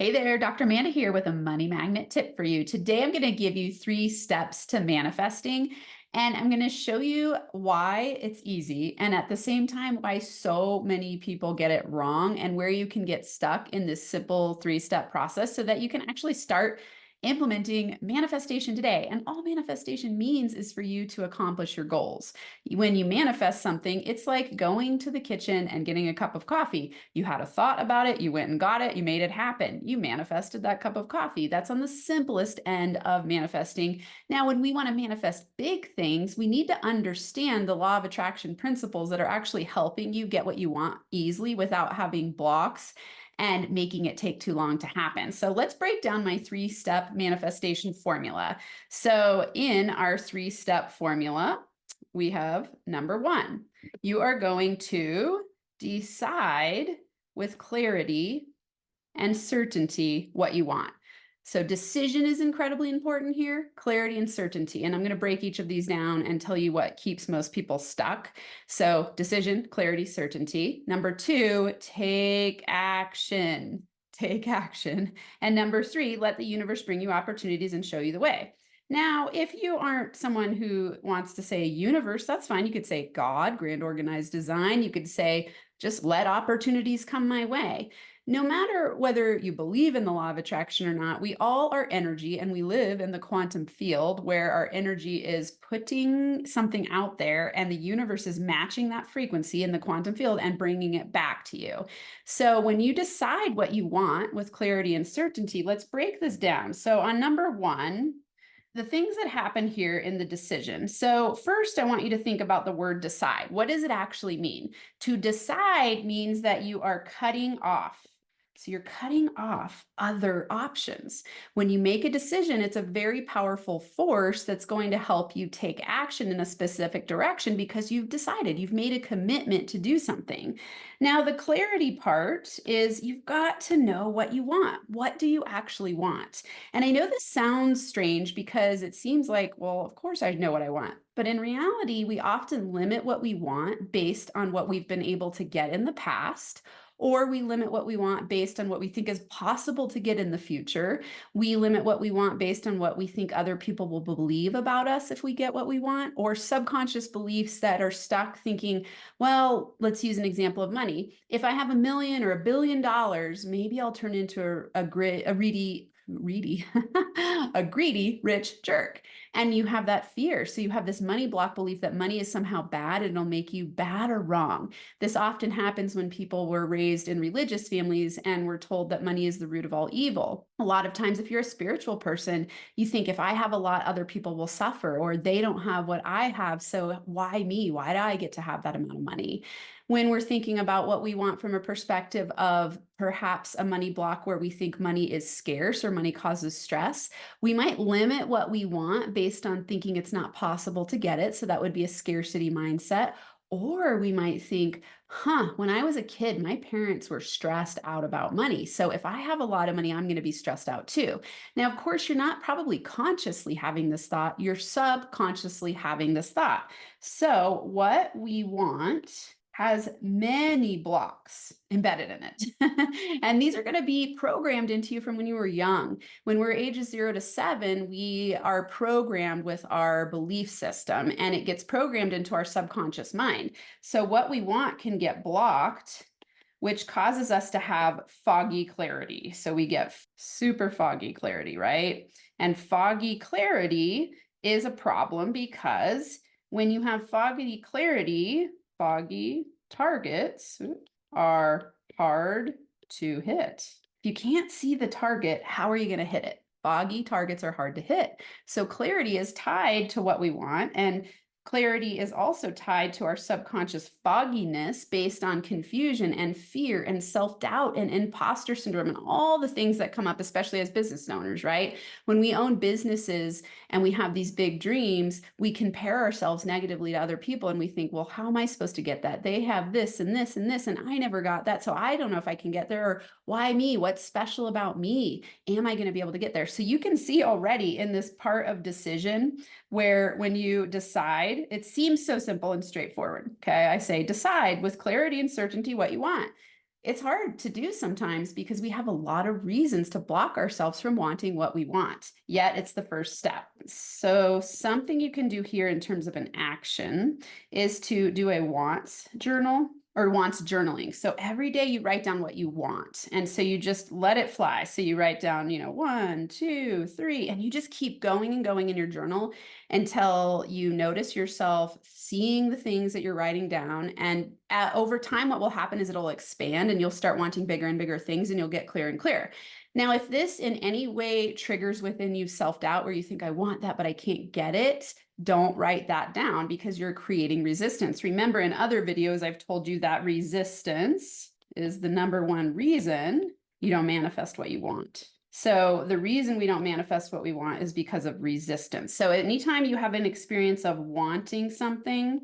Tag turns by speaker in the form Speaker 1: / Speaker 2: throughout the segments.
Speaker 1: Hey there, Dr. Amanda here with a money magnet tip for you. Today, I'm going to give you 3 steps to manifesting, and I'm going to show you why it's easy and at the same time, why so many people get it wrong and where you can get stuck in this simple 3-step process so that you can actually start implementing manifestation today. And all manifestation means is for you to accomplish your goals. When you manifest something, it's like going to the kitchen and getting a cup of coffee. You had a thought about it, you went and got it, you made it happen. You manifested that cup of coffee. That's on the simplest end of manifesting. Now, when we want to manifest big things, we need to understand the law of attraction principles that are actually helping you get what you want easily without having blocks and making it take too long to happen. So let's break down my 3-step manifestation formula. So in our 3-step formula, we have number 1, you are going to decide with clarity and certainty what you want. So decision is incredibly important here, clarity and certainty. And I'm going to break each of these down and tell you what keeps most people stuck. So decision, clarity, certainty. Number 2, take action. Take action. And number 3, let the universe bring you opportunities and show you the way. Now, if you aren't someone who wants to say universe, that's fine. You could say God, grand organized design. You could say, just let opportunities come my way. No matter whether you believe in the law of attraction or not, we all are energy and we live in the quantum field where our energy is putting something out there and the universe is matching that frequency in the quantum field and bringing it back to you. So when you decide what you want with clarity and certainty, let's break this down. So on number 1, the things that happen here in the decision. So first, I want you to think about the word decide. What does it actually mean? To decide means that you are cutting off. So you're cutting off other options. When you make a decision, it's a very powerful force that's going to help you take action in a specific direction because you've decided, you've made a commitment to do something. Now, the clarity part is you've got to know what you want. What do you actually want? And I know this sounds strange because it seems like, well, of course I know what I want. But in reality, we often limit what we want based on what we've been able to get in the past, or we limit what we want based on what we think is possible to get in the future. We limit what we want based on what we think other people will believe about us if we get what we want, or subconscious beliefs that are stuck thinking, well, let's use an example of money. If I have $1 million or $1 billion, maybe I'll turn into a greedy a greedy rich jerk. And you have that fear. So you have this money block belief that money is somehow bad and it'll make you bad or wrong. This often happens when people were raised in religious families and were told that money is the root of all evil. A lot of times, if you're a spiritual person, you think if I have a lot, other people will suffer, or they don't have what I have. So why me? Why do I get to have that amount of money? When we're thinking about what we want from a perspective of perhaps a money block where we think money is scarce or money causes stress, we might limit what we want based on thinking it's not possible to get it. So that would be a scarcity mindset. Or we might think, when I was a kid, my parents were stressed out about money. So if I have a lot of money, I'm going to be stressed out too. Now, of course, you're not probably consciously having this thought, you're subconsciously having this thought. So what we want has many blocks embedded in it. And these are going to be programmed into you from when you were young. When we're ages 0 to 7, we are programmed with our belief system and it gets programmed into our subconscious mind. So what we want can get blocked, which causes us to have foggy clarity. So we get super foggy clarity, right? And foggy clarity is a problem because when you have foggy clarity, foggy targets are hard to hit. If you can't see the target, how are you going to hit it? Foggy targets are hard to hit. So clarity is tied to what we want, and clarity is also tied to our subconscious fogginess based on confusion and fear and self-doubt and imposter syndrome and all the things that come up, especially as business owners, right? When we own businesses and we have these big dreams, we compare ourselves negatively to other people and we think, well, how am I supposed to get that? They have this and this and this, and I never got that. So I don't know if I can get there, or why me? What's special about me? Am I going to be able to get there? So you can see already in this part of decision where when you decide, it seems so simple and straightforward. Okay. I say decide with clarity and certainty what you want. It's hard to do sometimes because we have a lot of reasons to block ourselves from wanting what we want, yet it's the first step. So something you can do here in terms of an action is to do a wants journal or wants journaling. So every day you write down what you want. And so you just let it fly. So you write down, 1, 2, 3, and you just keep going and going in your journal until you notice yourself seeing the things that you're writing down. And over time, what will happen is it'll expand and you'll start wanting bigger and bigger things and you'll get clearer and clearer. Now, if this in any way triggers within you self-doubt where you think, I want that, but I can't get it, don't write that down because you're creating resistance. Remember, in other videos, I've told you that resistance is the number one reason you don't manifest what you want. So the reason we don't manifest what we want is because of resistance. So anytime you have an experience of wanting something,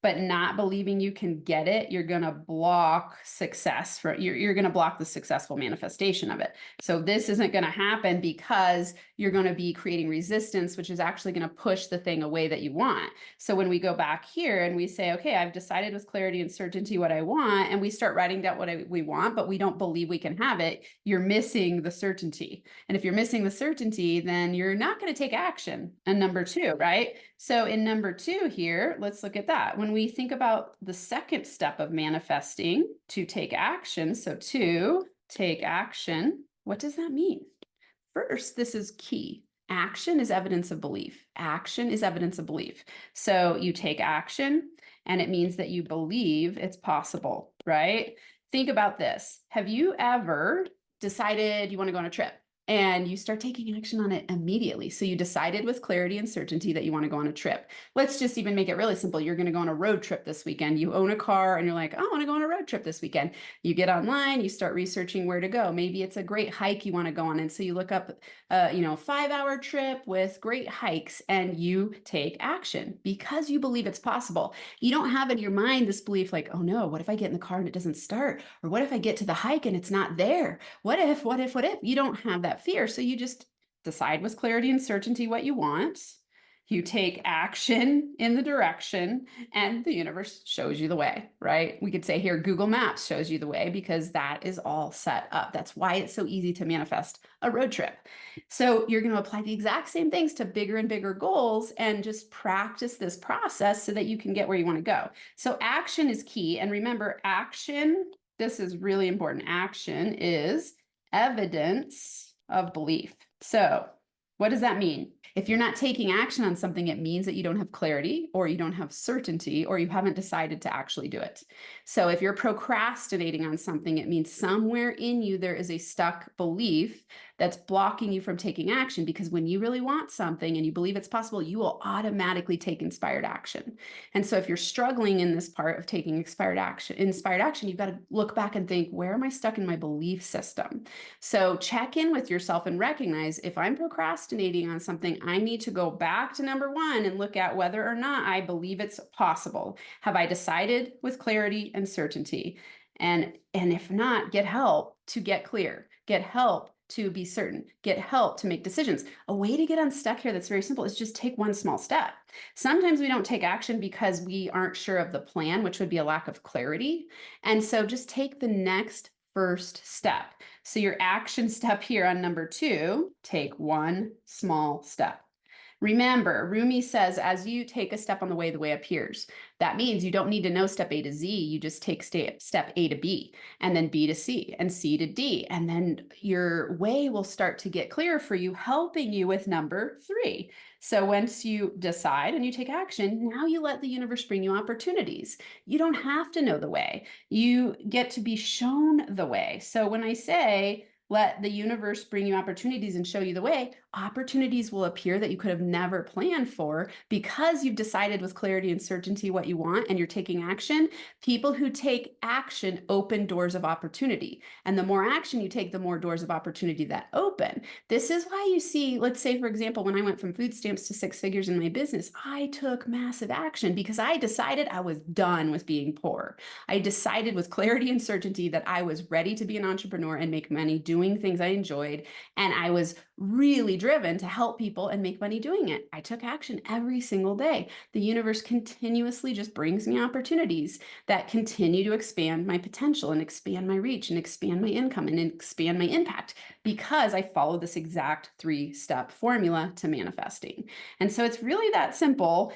Speaker 1: but not believing you can get it, you're going to block success you're going to block the successful manifestation of it. So this isn't going to happen because you're going to be creating resistance, which is actually going to push the thing away that you want. So when we go back here and we say, okay, I've decided with clarity and certainty what I want, and we start writing down what we want, but we don't believe we can have it, you're missing the certainty. And if you're missing the certainty, then you're not going to take action. And number two, right? So in number two here, let's look at that. When we think about the second step of manifesting, to take action. So to take action, what does that mean? First, this is key. Action is evidence of belief. Action is evidence of belief. So you take action and it means that you believe it's possible, right? Think about this. Have you ever decided you want to go on a trip? And you start taking action on it immediately. So you decided with clarity and certainty that you want to go on a trip. Let's just even make it really simple. You're going to go on a road trip this weekend. You own a car and you're like, I want to go on a road trip this weekend. You get online, you start researching where to go. Maybe it's a great hike you want to go on. And so you look up, a 5-hour trip with great hikes and you take action because you believe it's possible. You don't have in your mind this belief like, oh no, what if I get in the car and it doesn't start? Or what if I get to the hike and it's not there? What if? You don't have that fear. So you just decide with clarity and certainty what you want. You take action in the direction and the universe shows you the way, right? We could say here, Google Maps shows you the way because that is all set up. That's why it's so easy to manifest a road trip. So you're going to apply the exact same things to bigger and bigger goals and just practice this process so that you can get where you want to go. So action is key. And remember, action, this is really important. Action is evidence of belief. So what does that mean? If you're not taking action on something, it means that you don't have clarity or you don't have certainty or you haven't decided to actually do it. So if you're procrastinating on something, it means somewhere in you there is a stuck belief that's blocking you from taking action, because when you really want something and you believe it's possible, you will automatically take inspired action. And so if you're struggling in this part of taking inspired action, you've got to look back and think, where am I stuck in my belief system? So check in with yourself and recognize if I'm procrastinating on something, I need to go back to number one and look at whether or not I believe it's possible. Have I decided with clarity and certainty? And if not, get help to get clear, get help to be certain, get help to make decisions. A way to get unstuck here that's very simple is just take one small step. Sometimes we don't take action because we aren't sure of the plan, which would be a lack of clarity. And so just take the next first step. So your action step here on number 2, take one small step. Remember, Rumi says, as you take a step on the way appears. That means you don't need to know step A to Z. You just take step A to B, and then B to C, and C to D. And then your way will start to get clearer for you, helping you with number 3. So once you decide and you take action, now you let the universe bring you opportunities. You don't have to know the way. You get to be shown the way. So when I say, let the universe bring you opportunities and show you the way, opportunities will appear that you could have never planned for because you've decided with clarity and certainty what you want and you're taking action. People who take action open doors of opportunity. And the more action you take, the more doors of opportunity that open. This is why you see, let's say, for example, when I went from food stamps to 6 figures in my business, I took massive action because I decided I was done with being poor. I decided with clarity and certainty that I was ready to be an entrepreneur and make money doing doing things I enjoyed, and I was really driven to help people and make money doing it. I took action every single day. The universe continuously just brings me opportunities that continue to expand my potential and expand my reach and expand my income and expand my impact because I follow this exact 3-step formula to manifesting. And so it's really that simple.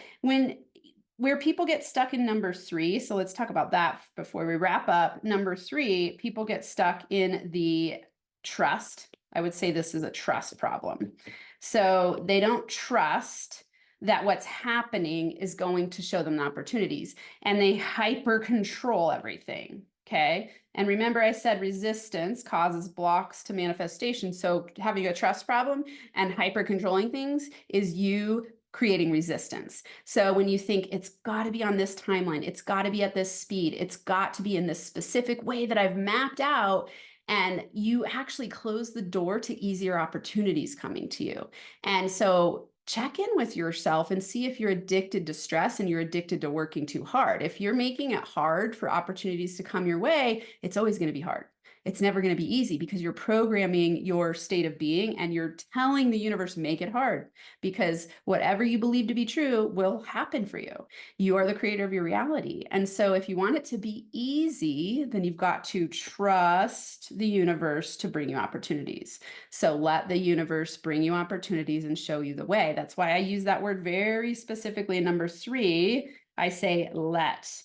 Speaker 1: Where people get stuck in number 3, so let's talk about that before we wrap up. Number 3, people get stuck in the trust. I would say this is a trust problem. So they don't trust that what's happening is going to show them the opportunities, and they hyper control everything. Okay. And remember, I said resistance causes blocks to manifestation. So having a trust problem and hyper controlling things is you creating resistance. So when you think it's got to be on this timeline, it's got to be at this speed, it's got to be in this specific way that I've mapped out, and you actually close the door to easier opportunities coming to you. And so check in with yourself and see if you're addicted to stress and you're addicted to working too hard. If you're making it hard for opportunities to come your way, it's always going to be hard. It's never going to be easy because you're programming your state of being and you're telling the universe, make it hard, because whatever you believe to be true will happen for you. You are the creator of your reality. And so if you want it to be easy, then you've got to trust the universe to bring you opportunities. So let the universe bring you opportunities and show you the way. That's why I use that word very specifically in number 3. I say, let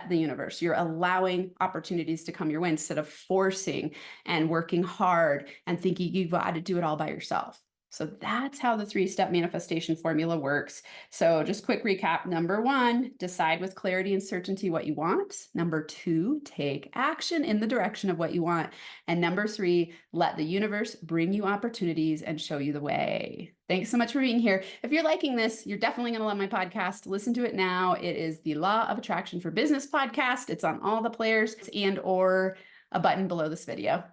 Speaker 1: the universe. You're allowing opportunities to come your way instead of forcing and working hard and thinking you've got to do it all by yourself. So that's how the 3-step manifestation formula works. So just quick recap. Number 1, decide with clarity and certainty what you want. Number 2, take action in the direction of what you want. And number 3, let the universe bring you opportunities and show you the way. Thanks so much for being here. If you're liking this, you're definitely going to love my podcast. Listen to it now. It is the Law of Attraction for Business podcast. It's on all the players and or a button below this video.